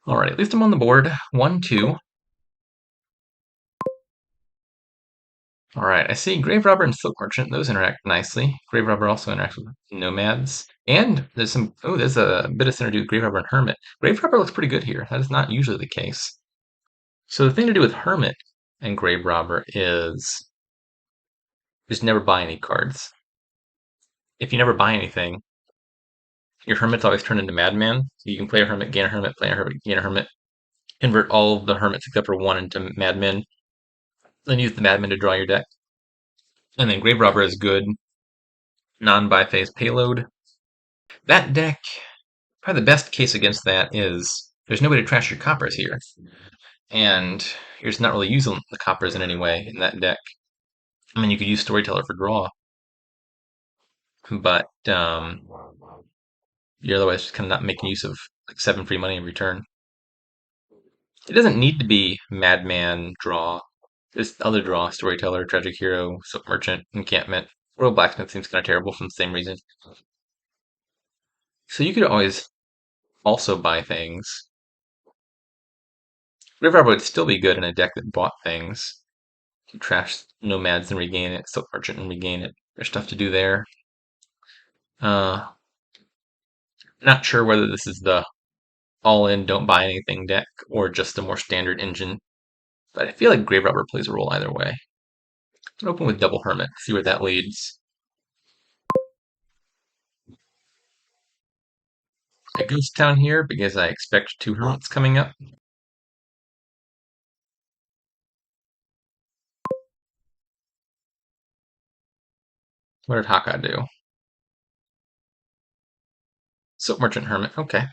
All right, at least I'm on the board. 1-2. All right, I see Grave Robber and Silk Merchant. Those interact nicely. Grave Robber also interacts with Nomads. And there's there's a bit of synergy with Grave Robber and Hermit. Grave Robber looks pretty good here. That is not usually the case. So the thing to do with Hermit and Grave Robber is just never buy any cards. If you never buy anything, your Hermit's always turned into Madman. So you can play a Hermit, gain a Hermit, play a Hermit, gain a Hermit, convert all of the Hermits except for one into Madmen, then use the Madmen to draw your deck. And then Grave Robber is good non-biphase payload. That deck, probably the best case against that is there's no way to trash your coppers here. And you're just not really using the coppers in any way in that deck. I mean, you could use Storyteller for draw, but you're otherwise just kind of not making use of like 7 free money in return. It doesn't need to be Madman draw. There's other draw, Storyteller, Tragic Hero, Silk Merchant, Encampment. Royal Blacksmith seems kind of terrible from the same reason. So you could always also buy things. River would still be good in a deck that bought things. You trash Nomads and regain it, Silk Merchant and regain it. There's stuff to do there. Uh, Not sure whether this is the all-in, don't buy anything deck, or just the more standard engine. But I feel like Grave Robber plays a role either way. I'm gonna open with Double Hermit, see where that leads. A Ghost Town here because I expect 2 Hermits coming up. What did Hakha do? Silk Merchant Hermit, okay.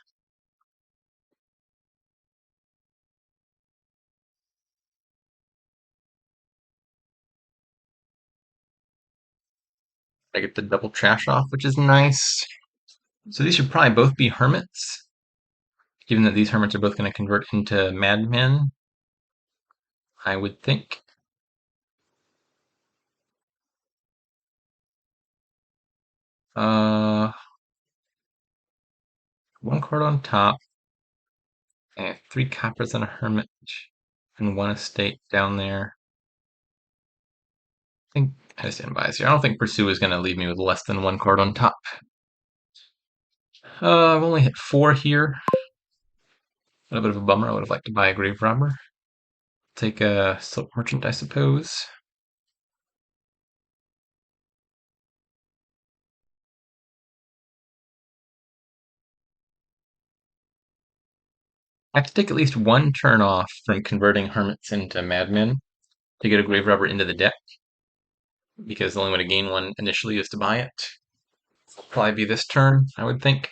I get the double trash off, which is nice. So these should probably both be Hermits, given that these Hermits are both going to convert into Madmen, I would think. Uh, 1 card on top, and 3 coppers and a Hermit, and 1 estate down there. I think I stand by here. I don't think Pursue is going to leave me with less than 1 card on top. I've only hit 4 here. A little bit of a bummer. I would have liked to buy a Grave Robber. Take a Silk Merchant, I suppose. I have to take at least 1 turn off from converting Hermits into Madmen to get a Grave Robber into the deck, because the only way to gain 1 initially is to buy it. It'll probably be this turn, I would think.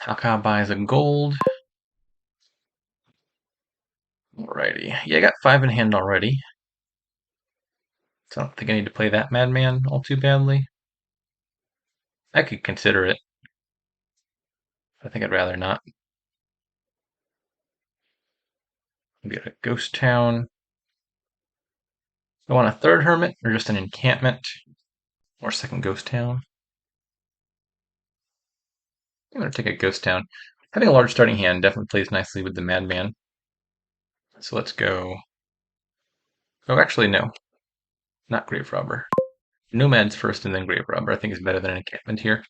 Hakha buys a gold. Alrighty. Yeah, I got 5 in hand already. So I don't think I need to play that Madman all too badly. I could consider it. I think I'd rather not. Maybe a Ghost Town. I want a 3rd Hermit or just an encampment or second Ghost Town. I'm going to take a Ghost Town. Having a large starting hand definitely plays nicely with the Madman. So let's go. Oh, actually, no. Not Grave Robber. Nomads first and then Grave Robber I think is better than an encampment here.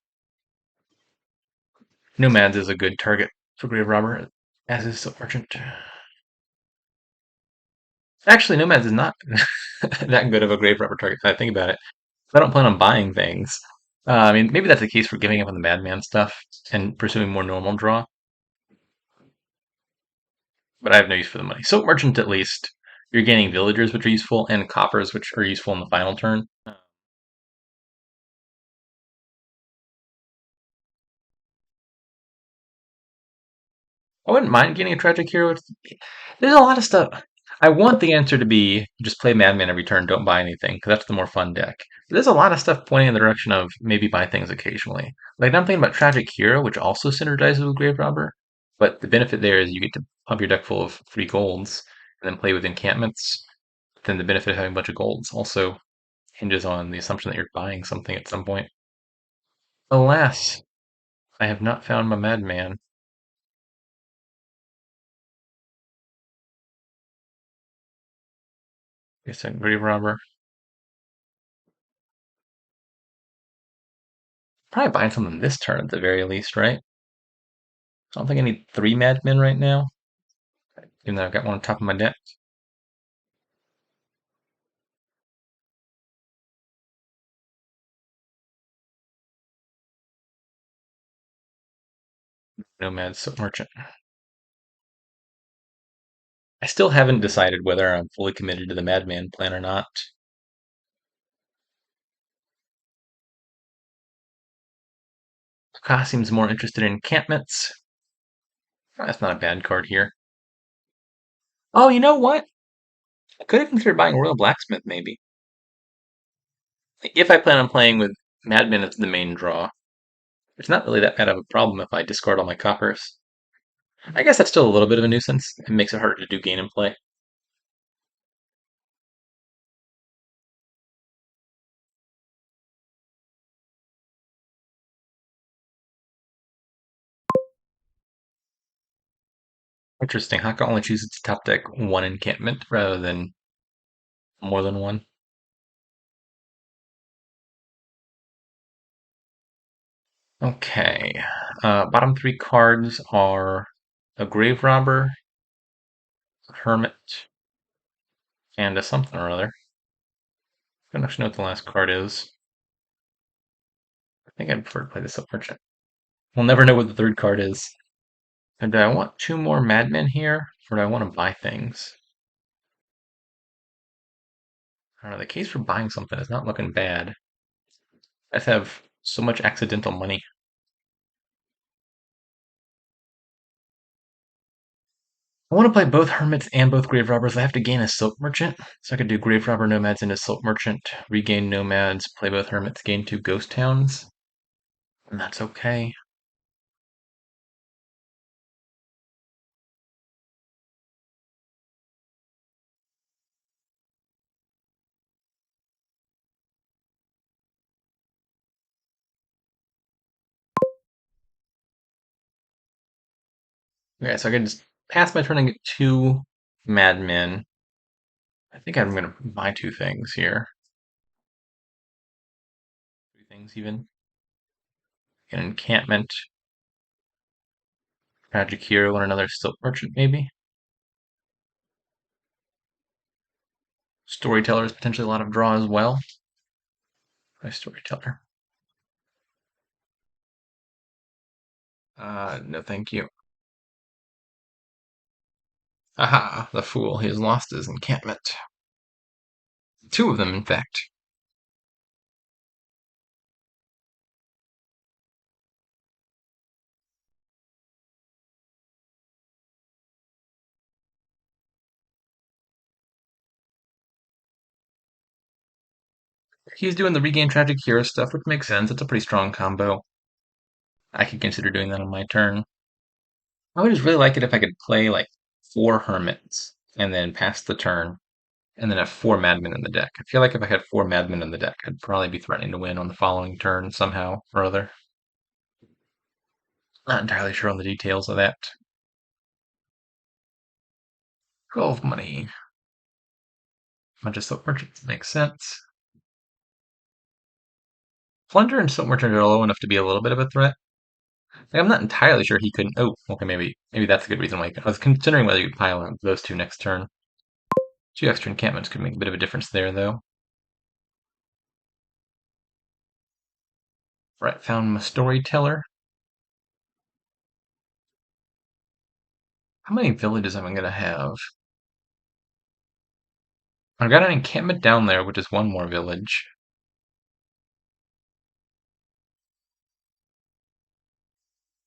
Nomads is a good target for Grave Robber, as is Silk Merchant. Actually, Nomads is not that good of a Grave Robber target if I think about it. I don't plan on buying things. I mean, maybe that's the case for giving up on the Madman stuff and pursuing more normal draw. But I have no use for the money. Silk Merchant, at least, you're gaining villagers, which are useful, and coppers, which are useful in the final turn. I wouldn't mind getting a tragic hero. There's a lot of stuff. I want the answer to be just play Madman every turn, don't buy anything, because that's the more fun deck. But there's a lot of stuff pointing in the direction of maybe buy things occasionally. Like I'm thinking about Tragic Hero, which also synergizes with Grave Robber, but the benefit there is you get to pump your deck full of 3 golds and then play with encampments. Then the benefit of having a bunch of golds also hinges on the assumption that you're buying something at some point. Alas, I have not found my madman. Guess a grave robber. Probably buying something this turn at the very least, right? I don't think I need three madmen right now, even though I've got one on top of my deck. Nomad Silk Merchant. I still haven't decided whether I'm fully committed to the madman plan or not. Ka seems more interested in encampments. Oh, that's not a bad card here. Oh, you know what? I could have considered buying Royal Blacksmith, maybe. If I plan on playing with Madmen as the main draw, it's not really that bad of a problem if I discard all my coppers. I guess that's still a little bit of a nuisance. It makes it harder to do gain and play. Interesting. Hakha only chooses to top deck one encampment rather than more than one. Okay. Bottom three cards are a Grave Robber, a Hermit, and a something or other. I don't actually know what the last card is. I think I'd prefer to play the Silk Merchant. We'll never know what the third card is. And do I want two more Madmen here, or do I want to buy things? I don't know. The case for buying something is not looking bad. I just have so much accidental money. I want to play both Hermits and both Grave Robbers. I have to gain a Silk Merchant, so I could do Grave Robber Nomads into Silk Merchant, regain Nomads, play both Hermits, gain two Ghost Towns, and that's okay. Okay, so I can just pass my turn and get two Madmen. I think I'm going to buy two things here. Three things even. An encampment, Tragic Hero, and another Silk Merchant, maybe. Storyteller is potentially a lot of draw as well. My Storyteller. No thank you. Aha, the fool. He has lost his encampment. Two of them, in fact. He's doing the regain tragic hero stuff, which makes sense. It's a pretty strong combo. I could consider doing that on my turn. I would just really like it if I could play like four hermits and then pass the turn and then have four madmen in the deck. I feel like if I had four madmen in the deck, I'd probably be threatening to win on the following turn somehow or other. Not entirely sure on the details of that. 12 money. Bunch of silk merchants makes sense. Plunger and silk merchant are low enough to be a little bit of a threat. Like, I'm not entirely sure he couldn't. Oh, okay, maybe that's a good reason why. I was considering whether you could pile on those two next turn. Two extra encampments could make a bit of a difference there, though. Right, found my storyteller. How many villages am I gonna have? I've got an encampment down there, which is one more village.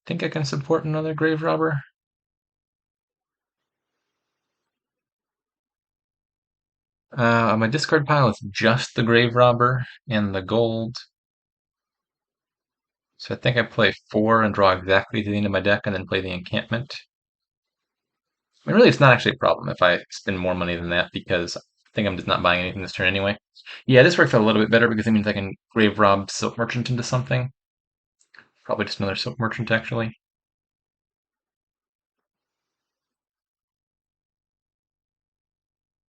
Think I can support another grave robber? My discard pile is just the grave robber and the gold. So I think I play four and draw exactly to the end of my deck and then play the encampment. I mean, really, it's not actually a problem if I spend more money than that because I think I'm just not buying anything this turn anyway. Yeah, this works out a little bit better because it means I can grave rob Silk Merchant into something. Probably just another silk merchant, actually.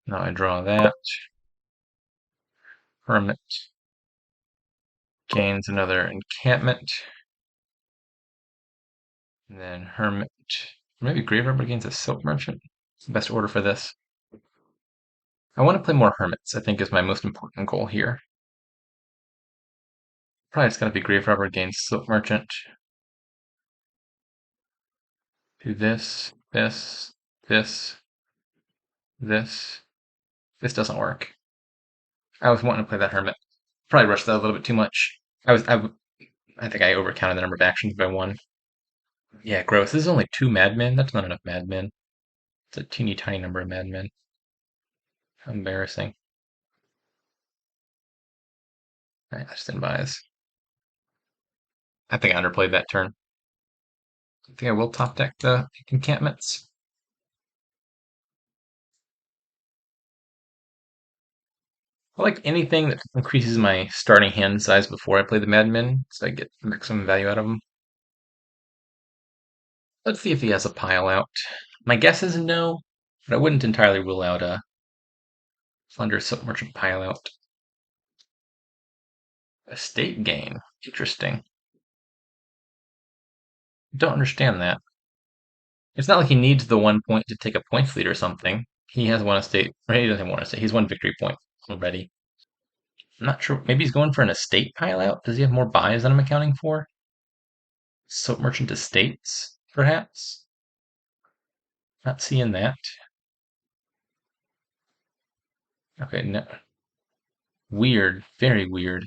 Now I draw that. Hermit gains another encampment. And then Hermit. Maybe Grave Robber gains a silk merchant. It's the best order for this. I want to play more Hermits, I think, is my most important goal here. Probably it's going to be Grave Robber gains silk merchant. Do this, this, this, this. This doesn't work. I was wanting to play that Hermit. Probably rushed that a little bit too much. I think I overcounted the number of actions by one. Yeah, gross. This is only 2 madmen. That's not enough madmen. It's a teeny tiny number of madmen. How embarrassing. Alright, I just advise. I think I underplayed that turn. I think I will top deck the encampments. I like anything that increases my starting hand size before I play the madmen, so I get maximum value out of them. Let's see if he has a pile out. My guess is no, but I wouldn't entirely rule out a Plunder Silk Merchant pile out. Estate gain. Interesting. Don't understand that. It's not like he needs the 1 point to take a points lead or something. He has one estate, or he doesn't have one estate. He's 1 victory point already. I'm not sure. Maybe he's going for an estate pile out. Does he have more buys than I'm accounting for? Silk Merchant Estates, perhaps? Not seeing that. Okay, no. Weird. Very weird.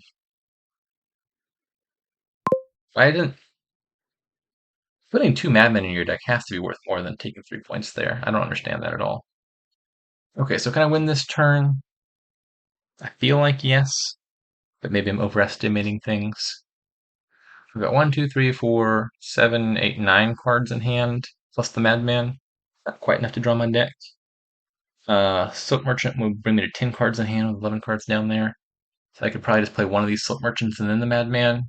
I didn't. Putting 2 madmen in your deck has to be worth more than taking 3 points there. I don't understand that at all. Okay, so can I win this turn? I feel like yes, but maybe I'm overestimating things. We've got 1, 2, 3, 4, 7, 8, 9 cards in hand, plus the Madman. Not quite enough to draw my deck. Silk Merchant would bring me to 10 cards in hand with 11 cards down there. So I could probably just play one of these Silk Merchants and then the Madman.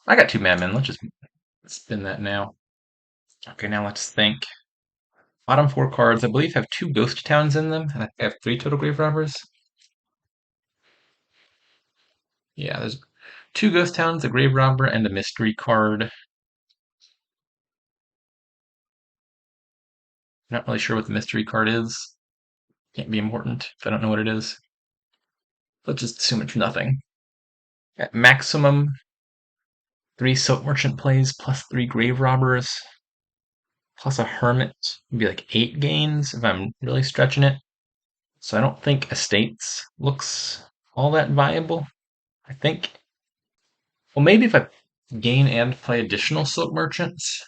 I got 2 Madmen. Let's just spin that now. Okay, now let's think. Bottom 4 cards, I believe, have 2 Ghost Towns in them, and I have 3 total Grave Robbers. Yeah, there's 2 Ghost Towns, a Grave Robber, and a Mystery card. Not really sure what the Mystery card is. Can't be important if I don't know what it is. Let's just assume it's nothing. At maximum, 3 Silk Merchant plays plus 3 Grave Robbers plus a Hermit would be like 8 gains if I'm really stretching it. So I don't think Estates looks all that viable. I think, well, maybe if I gain and play additional Silk Merchants.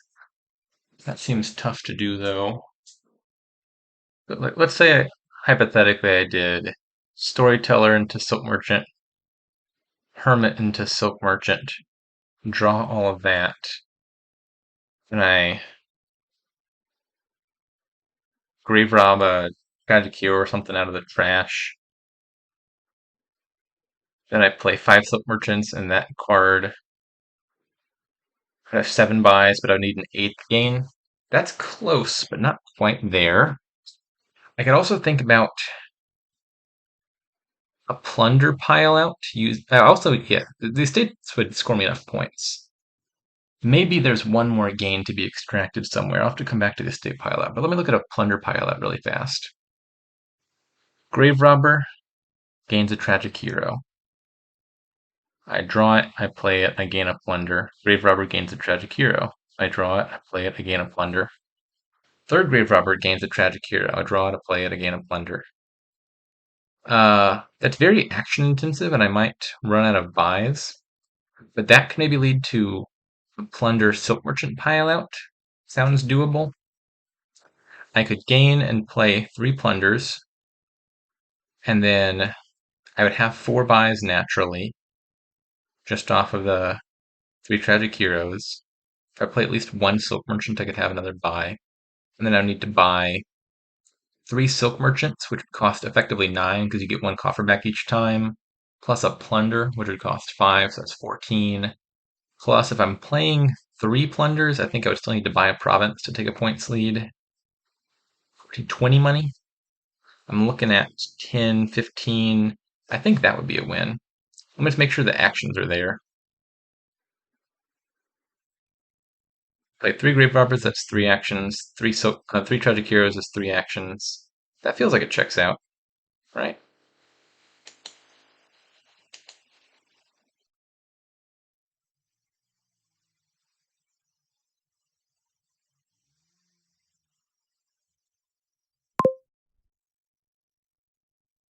That seems tough to do though. But let's say hypothetically I did Storyteller into Silk Merchant, Hermit into Silk Merchant, draw all of that, and I grave rob a Tragic Hero or something out of the trash. Then I play 5 Silk Merchants, and that card I have 7 buys, but I would need an 8th gain. That's close, but not quite there. I could also think about a plunder pile out. Also, yeah, the estates would score me enough points. Maybe there's one more gain to be extracted somewhere. I'll have to come back to the estate pile out, but let me look at a plunder pile out really fast. Grave Robber gains a Tragic Hero. I draw it, I play it, I gain a plunder. Grave Robber gains a Tragic Hero. I draw it, I play it, I gain a plunder. Third Grave Robber gains a Tragic Hero. I draw it, I play it, I gain a plunder. That's very action intensive, and I might run out of buys. But that can maybe lead to a plunder Silk Merchant pile out. Sounds doable. I could gain and play 3 plunders, and then I would have 4 buys naturally, just off of the 3 Tragic Heroes. If I play at least 1 Silk Merchant, I could have another buy. And then I would need to buy 3 Silk Merchants, which would cost effectively 9 because you get 1 coffer back each time, plus a Plunder, which would cost 5, so that's 14. Plus, if I'm playing 3 plunders, I think I would still need to buy a province to take a points lead. 20 money? I'm looking at 10, 15. I think that would be a win. Let me just make sure the actions are there. Play 3 Grave Robbers, that's 3 actions. 3 Tragic Heroes is 3 actions. That feels like it checks out, right?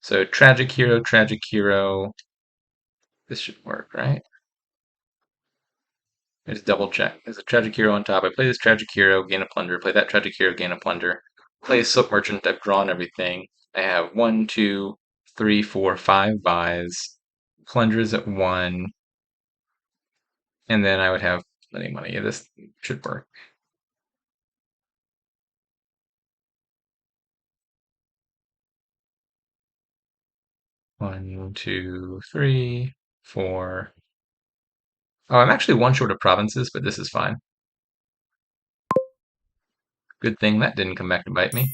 So Tragic Hero, Tragic Hero. This should work, right? I just double check. There's a Tragic Hero on top. I play this Tragic Hero, gain a plunder. Play that Tragic Hero, gain a plunder. Play Silk Merchant. I've drawn everything. I have 1, 2, 3, 4, 5 buys. Plunders at 1. And then I would have plenty of money. Yeah, this should work. One, two, three, four. Oh, I'm actually one short of provinces, but this is fine. Good thing that didn't come back to bite me.